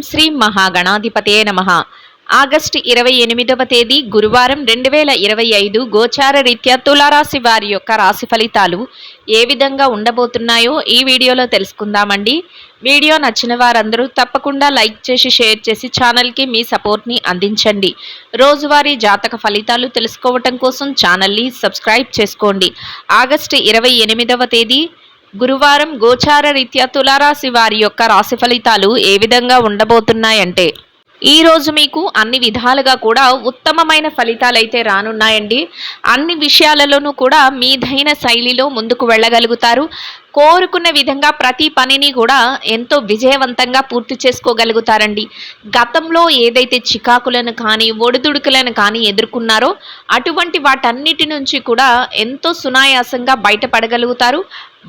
శ్రీ మహాగణాధిపతే నమః. ఆగస్టు 28వ తేదీ గురువారం 2025 గోచార రీత్యా తులారాశి వారి యొక్క రాశి ఫలితాలు ఏ విధంగా ఉండబోతున్నాయో ఈ వీడియోలో తెలుసుకుందామండి. వీడియో నచ్చిన వారందరూ తప్పకుండా లైక్ చేసి షేర్ చేసి ఛానల్కి మీ సపోర్ట్ని అందించండి. రోజువారీ జాతక ఫలితాలు తెలుసుకోవటం కోసం ఛానల్ని సబ్స్క్రైబ్ చేసుకోండి. ఆగస్టు 28వ తేదీ గురువారం గోచార రీత్యా తులారాశి వారి యొక్క రాశి ఫలితాలు ఏ విధంగా ఉండబోతున్నాయంటే, ఈ రోజు మీకు అన్ని విధాలుగా కూడా ఉత్తమమైన ఫలితాలు అయితే రానున్నాయండి. అన్ని విషయాలలోనూ కూడా మీదైన శైలిలో ముందుకు వెళ్ళగలుగుతారు. కోరుకున్న విధంగా ప్రతి పనిని కూడా ఎంతో విజయవంతంగా పూర్తి చేసుకోగలుగుతారండి. గతంలో ఏదైతే చికాకులను కానీ ఒడిదుడుకులను కానీ ఎదుర్కొన్నారో అటువంటి వాటన్నిటి నుంచి కూడా ఎంతో సునాయాసంగా బయటపడగలుగుతారు.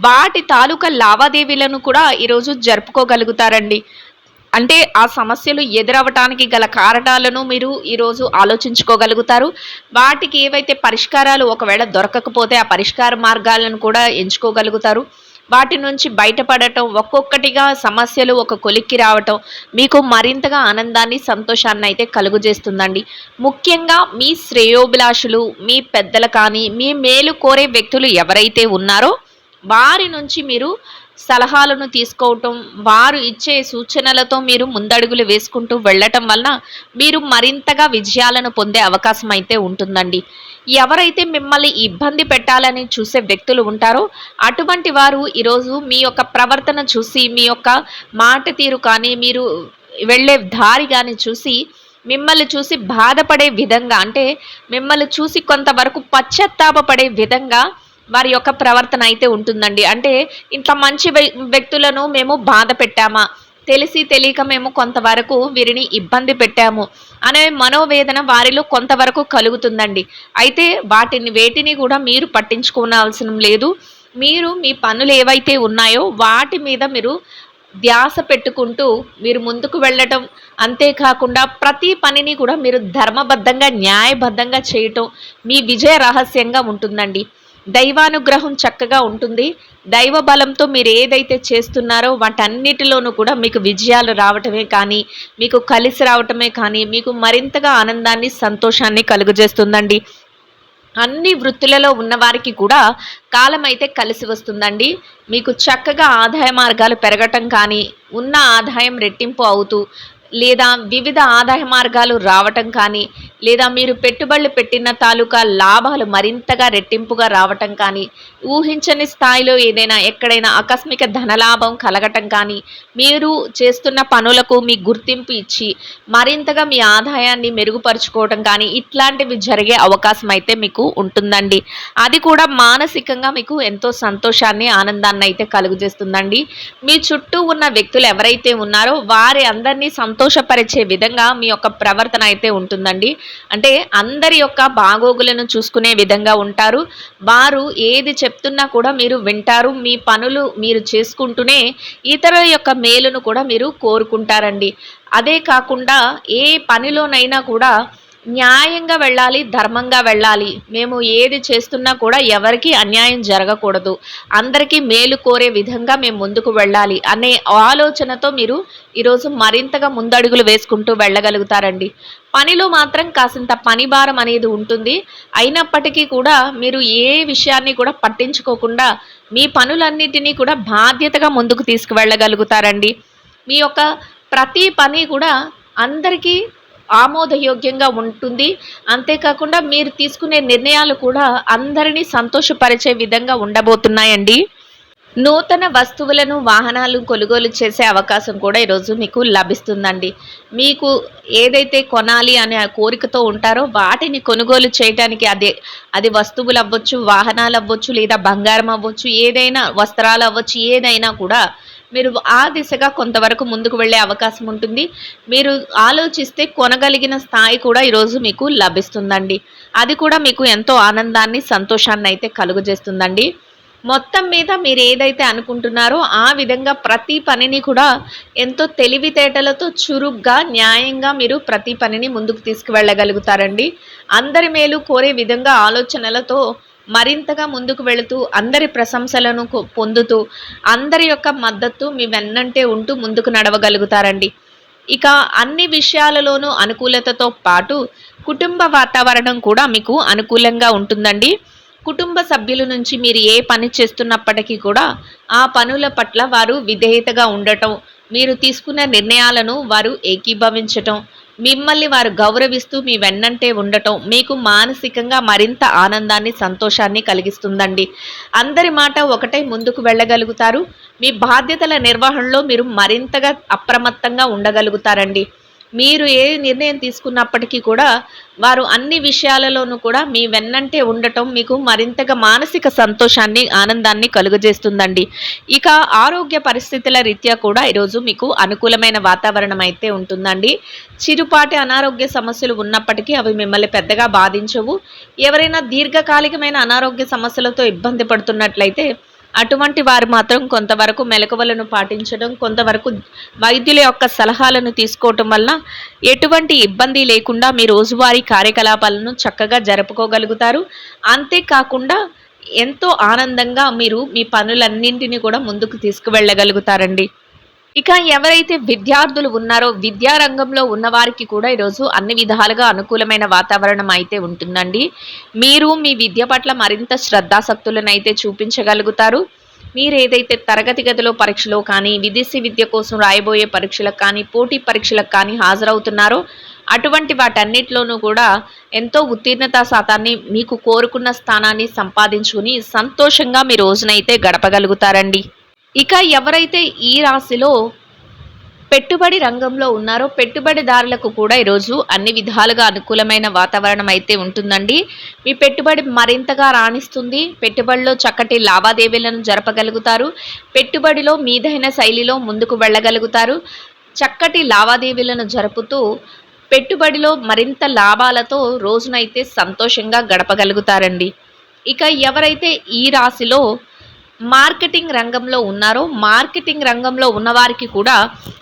వాటి తాలూకా లావాదేవీలను కూడా ఈరోజు జరుపుకోగలుగుతారండి. అంటే ఆ సమస్యలు ఎదురవటానికి గల కారణాలను మీరు ఈరోజు ఆలోచించుకోగలుగుతారు. వాటికి ఏవైతే పరిష్కారాలు ఒకవేళ దొరకకపోతే ఆ పరిష్కార మార్గాలను కూడా ఎంచుకోగలుగుతారు. వాటి నుంచి బయటపడటం, ఒక్కొక్కటిగా సమస్యలు ఒక కొలిక్కి రావటం మీకు మరింతగా ఆనందాన్ని సంతోషాన్ని అయితే కలుగజేస్తుందండి. ముఖ్యంగా మీ శ్రేయోభిలాషులు, మీ పెద్దలు కానీ మీ మేలు కోరే వ్యక్తులు ఎవరైతే ఉన్నారో వారి నుంచి మీరు సలహాలను తీసుకోవటం, వారు ఇచ్చే సూచనలతో మీరు ముందడుగులు వేసుకుంటూ వెళ్ళటం వలన మీరు మరింతగా విజయాలను పొందే అవకాశం అయితే ఉంటుందండి. ఎవరైతే మిమ్మల్ని ఇబ్బంది పెట్టాలని చూసే వ్యక్తులు ఉంటారో అటువంటి వారు ఈరోజు మీ యొక్క ప్రవర్తన చూసి, మీ యొక్క మాట తీరు కానీ మీరు వెళ్ళే దారి కానీ చూసి మిమ్మల్ని చూసి బాధపడే విధంగా, అంటే మిమ్మల్ని చూసి కొంతవరకు పశ్చాత్తాపపడే విధంగా వారి యొక్క ప్రవర్తన అయితే ఉంటుందండి. అంటే ఇంత మంచి వ్యక్తులను మేము బాధ పెట్టామా, తెలిసి తెలియక మేము కొంతవరకు వీరిని ఇబ్బంది పెట్టాము అనే మనోవేదన వారిలో కొంతవరకు కలుగుతుందండి. అయితే వేటిని కూడా మీరు పట్టించుకోవాల్సిన లేదు. మీరు మీ పనులు ఏవైతే ఉన్నాయో వాటి మీద మీరు ధ్యాస పెట్టుకుంటూ మీరు ముందుకు వెళ్ళటం, అంతేకాకుండా ప్రతి పనిని కూడా మీరు ధర్మబద్ధంగా న్యాయబద్ధంగా చేయటం మీ విజయ రహస్యంగా ఉంటుందండి. దైవానుగ్రహం చక్కగా ఉంటుంది. దైవ బలంతో మీరు ఏదైతే చేస్తున్నారో వాటన్నిటిలోనూ కూడా మీకు విజయాలు రావటమే కానీ, మీకు కలిసి రావటమే కానీ మీకు మరింతగా ఆనందాన్ని సంతోషాన్ని కలుగజేస్తుందండి. అన్ని వృత్తులలో ఉన్నవారికి కూడా కాలం అయితే కలిసి వస్తుందండి. మీకు చక్కగా ఆదాయ మార్గాలు పెరగటం కానీ, ఉన్న ఆదాయం రెట్టింపు అవుతూ, లేదా వివిధ ఆదాయ మార్గాలు రావటం కానీ, లేదా మీరు పెట్టుబడులు పెట్టిన తాలూకా లాభాలు మరింతగా రెట్టింపుగా రావటం కానీ, ఊహించని స్థాయిలో ఏదైనా ఎక్కడైనా ఆకస్మిక ధనలాభం కలగటం కానీ, మీరు చేస్తున్న పనులకు మీ గుర్తింపు ఇచ్చి మరింతగా మీ ఆదాయాన్ని మెరుగుపరుచుకోవటం కానీ ఇట్లాంటివి జరిగే అవకాశం అయితే మీకు ఉంటుందండి. అది కూడా మానసికంగా మీకు ఎంతో సంతోషాన్ని, ఆనందాన్ని అయితే కలుగజేస్తుందండి. మీ చుట్టూ ఉన్న వ్యక్తులు ఎవరైతే ఉన్నారో వారి అందరినీ సంతోషపరిచే విధంగా మీ యొక్క ప్రవర్తన అయితే ఉంటుందండి. అంటే అందరి యొక్క బాగోగులను చూసుకునే విధంగా ఉంటారు. వారు ఏది చెప్తున్నా కూడా మీరు వింటారు. మీ పనులు మీరు చేసుకుంటూనే ఇతరుల యొక్క మేలును కూడా మీరు కోరుకుంటారండి. అదే కాకుండా ఏ పనిలోనైనా కూడా న్యాయంగా వెళ్ళాలి, ధర్మంగా వెళ్ళాలి. మేము ఏది చేస్తున్నా కూడా ఎవరికి అన్యాయం జరగకూడదు, అందరికీ మేలు కోరే విధంగా మేము ముందుకు వెళ్ళాలి అనే ఆలోచనతో మీరు ఈరోజు మరింతగా ముందడుగులు వేసుకుంటూ వెళ్ళగలుగుతారండి. పనిలో మాత్రం కాసింత పని భారం అనేది ఉంటుంది. అయినప్పటికీ కూడా మీరు ఏ విషయాన్ని కూడా పట్టించుకోకుండా మీ పనులన్నిటినీ కూడా బాధ్యతగా ముందుకు తీసుకువెళ్ళగలుగుతారండి. మీ యొక్క ప్రతి పని కూడా అందరికీ ఆమోదయోగ్యంగా ఉంటుంది. అంతేకాకుండా మీరు తీసుకునే నిర్ణయాలు కూడా అందరినీ సంతోషపరిచే విధంగా ఉండబోతున్నాయండి. నూతన వస్తువులను, వాహనాలు కొనుగోలు చేసే అవకాశం కూడా ఈరోజు మీకు లభిస్తుందండి. మీకు ఏదైతే కొనాలి అనే కోరికతో ఉంటారో వాటిని కొనుగోలు చేయడానికి అది వస్తువులు అవ్వచ్చు, వాహనాలు అవ్వచ్చు, లేదా బంగారం అవ్వచ్చు, ఏదైనా వస్త్రాలు అవ్వచ్చు, ఏదైనా కూడా మీరు ఆ దిశగా కొంతవరకు ముందుకు వెళ్ళే అవకాశం ఉంటుంది. మీరు ఆలోచిస్తే కొనగలిగిన స్థాయి కూడా ఈరోజు మీకు లభిస్తుందండి. అది కూడా మీకు ఎంతో ఆనందాన్ని, సంతోషాన్ని అయితే కలుగజేస్తుందండి. మొత్తం మీద మీరు ఏదైతే అనుకుంటున్నారో ఆ విధంగా ప్రతి పనిని కూడా ఎంతో తెలివితేటలతో చురుగ్గా, న్యాయంగా మీరు ప్రతి పనిని ముందుకు తీసుకువెళ్ళగలుగుతారండి. అందరి మేలు కోరే విధంగా ఆలోచనలతో మరింతగా ముందుకు వెళుతూ అందరి ప్రశంసలను పొందుతూ అందరి యొక్క మద్దతు మీ వెన్నంటే ఉంటూ ముందుకు నడవగలుగుతారండి. ఇక అన్ని విషయాలలోనూ అనుకూలతతో పాటు కుటుంబ వాతావరణం కూడా మీకు అనుకూలంగా ఉంటుందండి. కుటుంబ సభ్యుల నుంచి మీరు ఏ పని చేస్తున్నప్పటికీ కూడా ఆ పనుల పట్ల వారు విధేయతగా ఉండటం, మీరు తీసుకున్న నిర్ణయాలను వారు ఏకీభవించటం, మిమ్మల్ని వారు గౌరవిస్తూ మీ వెన్నంటే ఉండటం మీకు మానసికంగా మరింత ఆనందాన్ని, సంతోషాన్ని కలిగిస్తుందండి. అందరి మాట ఒకటై ముందుకు వెళ్ళగలుగుతారు. మీ బాధ్యతల నిర్వహణలో మీరు మరింతగా అప్రమత్తంగా ఉండగలుగుతారండి. మీరు ఏ నిర్ణయం తీసుకున్నప్పటికీ కూడా వారు అన్ని విషయాలలోనూ కూడా మీ వెన్నంటే ఉండటం మీకు మరింతగా మానసిక సంతోషాన్ని, ఆనందాన్ని కలుగజేస్తుందండి. ఇక ఆరోగ్య పరిస్థితుల రీత్యా కూడా ఈరోజు మీకు అనుకూలమైన వాతావరణం అయితే ఉంటుందండి. చిరుపాటి అనారోగ్య సమస్యలు ఉన్నప్పటికీ అవి మిమ్మల్ని పెద్దగా బాధించవు. ఎవరైనా దీర్ఘకాలికమైన అనారోగ్య సమస్యలతో ఇబ్బంది పడుతున్నట్లయితే అటువంటి వారు మాత్రం కొంతవరకు మెలకువలను పాటించడం, కొంతవరకు వైద్యుల యొక్క సలహాలను తీసుకోవటం వలన ఎటువంటి ఇబ్బంది లేకుండా మీ రోజువారీ కార్యకలాపాలను చక్కగా జరుపుకోగలుగుతారు. అంతేకాకుండా ఎంతో ఆనందంగా మీరు మీ పనులన్నింటినీ కూడా ముందుకు తీసుకువెళ్ళగలుగుతారండి. ఇక ఎవరైతే విద్యార్థులు ఉన్నారో విద్యా రంగంలో ఉన్నవారికి కూడా ఈరోజు అన్ని విధాలుగా అనుకూలమైన వాతావరణం అయితే ఉంటుందండి. మీరు మీ విద్య పట్ల మరింత శ్రద్ధాసక్తులను అయితే చూపించగలుగుతారు. మీరు ఏదైతే తరగతి గదిలో పరీక్షలో కానీ, విదేశీ విద్య కోసం రాయబోయే పరీక్షలకు కానీ, పోటీ పరీక్షలకు కానీ హాజరవుతున్నారో అటువంటి వాటన్నిటిలోనూ కూడా ఎంతో ఉత్తీర్ణతా శాతాన్ని, మీకు కోరుకున్న స్థానాన్ని సంపాదించుకుని సంతోషంగా మీ రోజునైతే గడపగలుగుతారండి. ఇక ఎవరైతే ఈ రాశిలో పెట్టుబడి రంగంలో ఉన్నారో పెట్టుబడిదారులకు కూడా ఈరోజు అన్ని విధాలుగా అనుకూలమైన వాతావరణం అయితే ఉంటుందండి. మీ పెట్టుబడి మరింతగా రాణిస్తుంది. పెట్టుబడిలో చక్కటి లావాదేవీలను జరపగలుగుతారు. పెట్టుబడిలో మీదైన శైలిలో ముందుకు వెళ్ళగలుగుతారు. చక్కటి లావాదేవీలను జరుపుతూ పెట్టుబడిలో మరింత లాభాలతో రోజునైతే సంతోషంగా గడపగలుగుతారండి. ఇక ఎవరైతే ఈ రాశిలో మార్కెటింగ్ రంగంలో ఉన్నారో మార్కెటింగ్ రంగంలో ఉన్నవారికి కూడా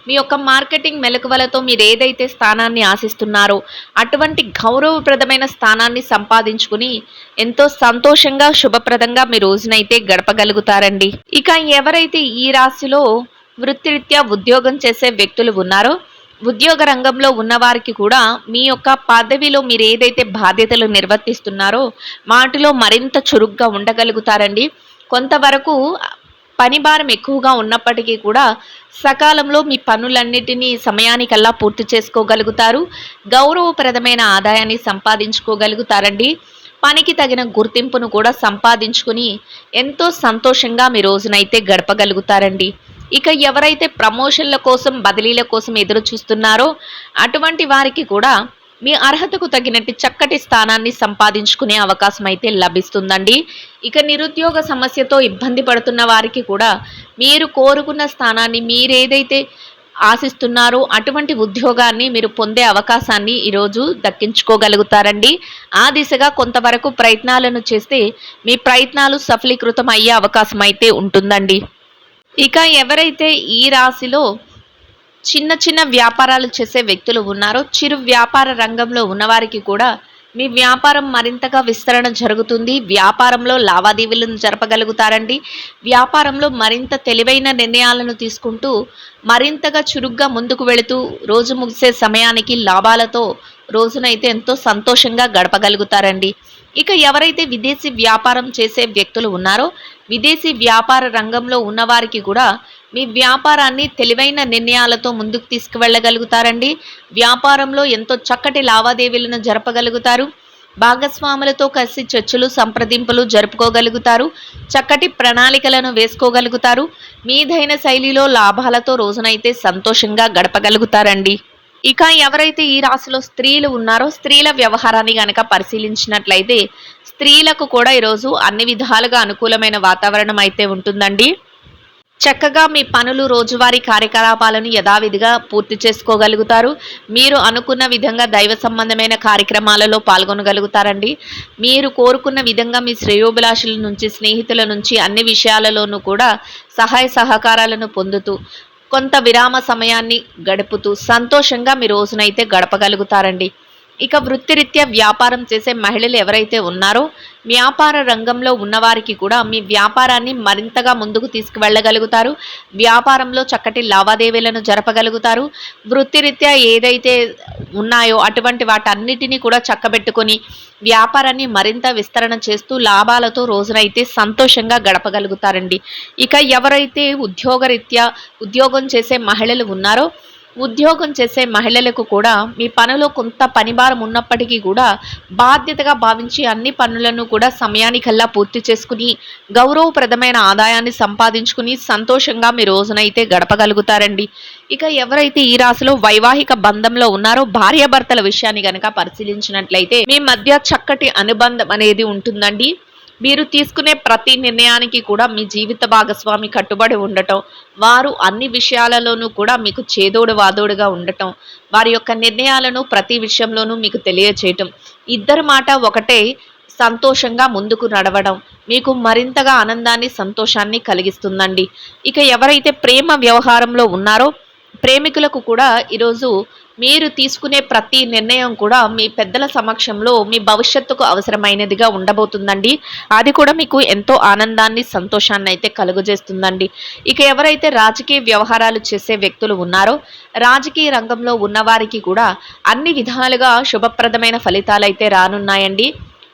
మీ యొక్క మార్కెటింగ్ మెలకువలతో మీరు ఏదైతే స్థానాన్ని ఆశిస్తున్నారో అటువంటి గౌరవప్రదమైన స్థానాన్ని సంపాదించుకుని ఎంతో సంతోషంగా, శుభప్రదంగా మీ రోజునైతే గడపగలుగుతారండి. ఇక ఎవరైతే ఈ రాశిలో వృత్తిరీత్యా ఉద్యోగం చేసే వ్యక్తులు ఉన్నారో ఉద్యోగ రంగంలో ఉన్నవారికి కూడా మీ యొక్క పదవిలో మీరు ఏదైతే బాధ్యతలు నిర్వర్తిస్తున్నారో వాటిలో మరింత చురుగ్గా ఉండగలుగుతారండి. కొంతవరకు పని భారం ఎక్కువగా ఉన్నప్పటికీ కూడా సకాలంలో మీ పనులన్నిటినీ సమయానికల్లా పూర్తి చేసుకోగలుగుతారు. గౌరవప్రదమైన ఆదాయాన్ని సంపాదించుకోగలుగుతారండి. పనికి తగిన గుర్తింపును కూడా సంపాదించుకుని ఎంతో సంతోషంగా మీ రోజునైతే గడపగలుగుతారండి. ఇక ఎవరైతే ప్రమోషన్ల కోసం, బదిలీల కోసం ఎదురు చూస్తున్నారో అటువంటి వారికి కూడా మీ అర్హతకు తగినట్టు చక్కటి స్థానాన్ని సంపాదించుకునే అవకాశం అయితే లభిస్తుందండి. ఇక నిరుద్యోగ సమస్యతో ఇబ్బంది పడుతున్న వారికి కూడా మీరు కోరుకున్న స్థానాన్ని, మీరేదైతే ఆశిస్తున్నారో అటువంటి ఉద్యోగాన్ని మీరు పొందే అవకాశాన్ని ఈరోజు దక్కించుకోగలుగుతారండి. ఆ దిశగా కొంతవరకు ప్రయత్నాలను చేస్తే మీ ప్రయత్నాలు సఫలీకృతం అయ్యే అవకాశం అయితే ఉంటుందండి. ఇక ఎవరైతే ఈ రాశిలో చిన్న చిన్న వ్యాపారాలు చేసే వ్యక్తులు ఉన్నారో చిరు వ్యాపార రంగంలో ఉన్నవారికి కూడా మీ వ్యాపారం మరింతగా విస్తరణ జరుగుతుంది. వ్యాపారంలో లావాదేవీలను జరపగలుగుతారండి. వ్యాపారంలో మరింత తెలివైన నిర్ణయాలను తీసుకుంటూ మరింతగా చురుగ్గా ముందుకు వెళుతూ రోజు ముగిసే సమయానికి లాభాలతో రోజునైతే ఎంతో సంతోషంగా గడపగలుగుతారండి. ఇక ఎవరైతే విదేశీ వ్యాపారం చేసే వ్యక్తులు ఉన్నారో విదేశీ వ్యాపార రంగంలో ఉన్నవారికి కూడా మీ వ్యాపారాన్ని తెలివైన నిర్ణయాలతో ముందుకు తీసుకువెళ్ళగలుగుతారండి. వ్యాపారంలో ఎంతో చక్కటి లావాదేవీలను జరపగలుగుతారు. భాగస్వాములతో కలిసి చర్చలు, సంప్రదింపులు జరుపుకోగలుగుతారు. చక్కటి ప్రణాళికలను వేసుకోగలుగుతారు. మీదైన శైలిలో లాభాలతో రోజునైతే సంతోషంగా గడపగలుగుతారండి. ఇక ఎవరైతే ఈ రాశిలో స్త్రీలు ఉన్నారో స్త్రీల వ్యవహారాన్ని గనక పరిశీలించినట్లయితే స్త్రీలకు కూడా ఈరోజు అన్ని విధాలుగా అనుకూలమైన వాతావరణం అయితే ఉంటుందండి. చక్కగా మీ పనులు, రోజువారీ కార్యకలాపాలను యథావిధిగా పూర్తి చేసుకోగలుగుతారు. మీరు అనుకున్న విధంగా దైవ సంబంధమైన కార్యక్రమాలలో పాల్గొనగలుగుతారండి. మీరు కోరుకున్న విధంగా మీ శ్రేయోభిలాషుల నుంచి, స్నేహితుల నుంచి అన్ని విషయాలలోనూ కూడా సహాయ సహకారాలను పొందుతూ కొంత విరామ సమయాన్ని గడుపుతూ సంతోషంగా మీ రోజునైతే గడపగలుగుతారండి. ఇక వృత్తిరీత్యా వ్యాపారం చేసే మహిళలు ఎవరైతే ఉన్నారో వ్యాపార రంగంలో ఉన్నవారికి కూడా మీ వ్యాపారాన్ని మరింతగా ముందుకు తీసుకువెళ్ళగలుగుతారు. వ్యాపారంలో చక్కటి లావాదేవీలను జరపగలుగుతారు. వృత్తిరీత్యా ఏదైతే ఉన్నాయో అటువంటి వాటన్నిటిని కూడా చక్కబెట్టుకొని వ్యాపారాన్ని మరింత విస్తరణ చేస్తూ లాభాలతో రోజునైతే సంతోషంగా గడపగలుగుతారండి. ఇక ఎవరైతే ఉద్యోగరీత్యా ఉద్యోగం చేసే మహిళలు ఉన్నారో ఉద్యోగం చేసే మహిళలకు కూడా మీ పనిలో కొంత పనిభారం ఉన్నప్పటికీ కూడా బాధ్యతగా భావించి అన్ని పనులను కూడా సమయానికల్లా పూర్తి చేసుకుని గౌరవప్రదమైన ఆదాయాన్ని సంపాదించుకుని సంతోషంగా మీ రోజునైతే గడపగలుగుతారండి. ఇక ఎవరైతే ఈ రాశిలో వైవాహిక బంధంలో ఉన్నారో భార్యాభర్తల విషయాన్ని గనక పరిశీలించినట్లయితే మీ మధ్య చక్కటి అనుబంధం అనేది ఉంటుందండి. మీరు తీసుకునే ప్రతి నిర్ణయానికి కూడా మీ జీవిత భాగస్వామి కట్టుబడి ఉండటం, వారు అన్ని విషయాలలోనూ కూడా మీకు చేదోడు వాదోడుగా ఉండటం, వారి యొక్క నిర్ణయాలను ప్రతి విషయంలోనూ మీకు తెలియచేయటం, ఇద్దరి మాట ఒకటే సంతోషంగా ముందుకు నడవడం మీకు మరింతగా ఆనందాన్ని సంతోషాన్ని కలిగిస్తుందండి. ఇక ఎవరైతే ప్రేమ వ్యవహారంలో ఉన్నారో ప్రేమికులకు కూడా ఈరోజు మీరు తీసుకునే ప్రతి నిర్ణయం కూడా మీ పెద్దల సమక్షంలో మీ భవిష్యత్తుకు అవసరమైనదిగా ఉండబోతుందండి. అది కూడా మీకు ఎంతో ఆనందాన్ని సంతోషాన్ని అయితే కలుగజేస్తుందండి. ఇక ఎవరైతే రాజకీయ వ్యవహారాలు చేసే వ్యక్తులు ఉన్నారో రాజకీయ రంగంలో ఉన్నవారికి కూడా అన్ని విధాలుగా శుభప్రదమైన ఫలితాలు అయితే రానున్నాయండి.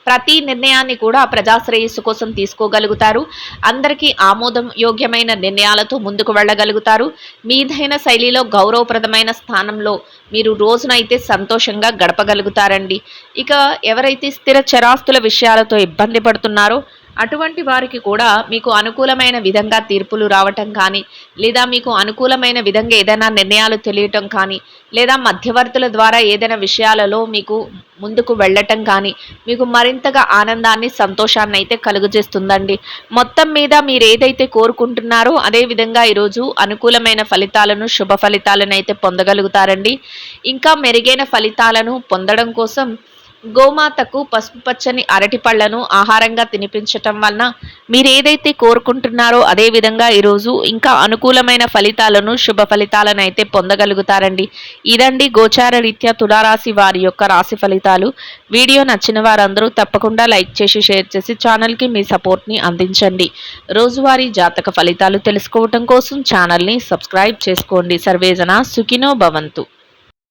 ప్రతి నిర్ణయాన్ని కూడా ప్రజాశ్రేయస్సు కోసం తీసుకోగలుగుతారు. అందరికీ ఆమోదం యోగ్యమైన నిర్ణయాలతో ముందుకు వెళ్ళగలుగుతారు. మీదైన శైలిలో గౌరవప్రదమైన స్థానంలో మీరు రోజునైతే సంతోషంగా గడపగలుగుతారండి. ఇక ఎవరైతే స్థిర చరాస్తుల విషయాలతో ఇబ్బంది పడుతున్నారో అటువంటి వారికి కూడా మీకు అనుకూలమైన విధంగా తీర్పులు రావటం కానీ లేదా మీకు అనుకూలమైన విధంగా ఏదైనా నిర్ణయాలు తెలియటం కానీ లేదా మధ్యవర్తుల ద్వారా ఏదైనా విషయాలలో మీకు ముందుకు వెళ్ళటం కానీ మీకు మరింతగా ఆనందాన్ని సంతోషాన్ని అయితే కలుగజేస్తుందండి. మొత్తం మీద మీరు ఏదైతే కోరుకుంటున్నారో అదే విధంగా ఈరోజు అనుకూలమైన ఫలితాలను శుభ ఫలితాలను అయితే పొందగలుగుతారండి. ఇంకా మెరుగైన ఫలితాలను పొందడం కోసం గోమాతకు పసుపు పచ్చని అరటి పళ్లను ఆహారంగా తినిపించటం వలన మీరు ఏదైతే కోరుకుంటున్నారో అదే విధంగా ఈరోజు ఇంకా అనుకూలమైన ఫలితాలను శుభ ఫలితాలను అయితే పొందగలుగుతారండి. ఇదండి గోచార రీత్యా తులారాశి వారి యొక్క రాశి ఫలితాలు. వీడియో నచ్చిన వారందరూ తప్పకుండా లైక్ చేసి షేర్ చేసి ఛానల్కి మీ సపోర్ట్ని అందించండి. రోజువారీ జాతక ఫలితాలు తెలుసుకోవటం కోసం ఛానల్ని సబ్స్క్రైబ్ చేసుకోండి. సర్వేజన సుఖినో భవంతు.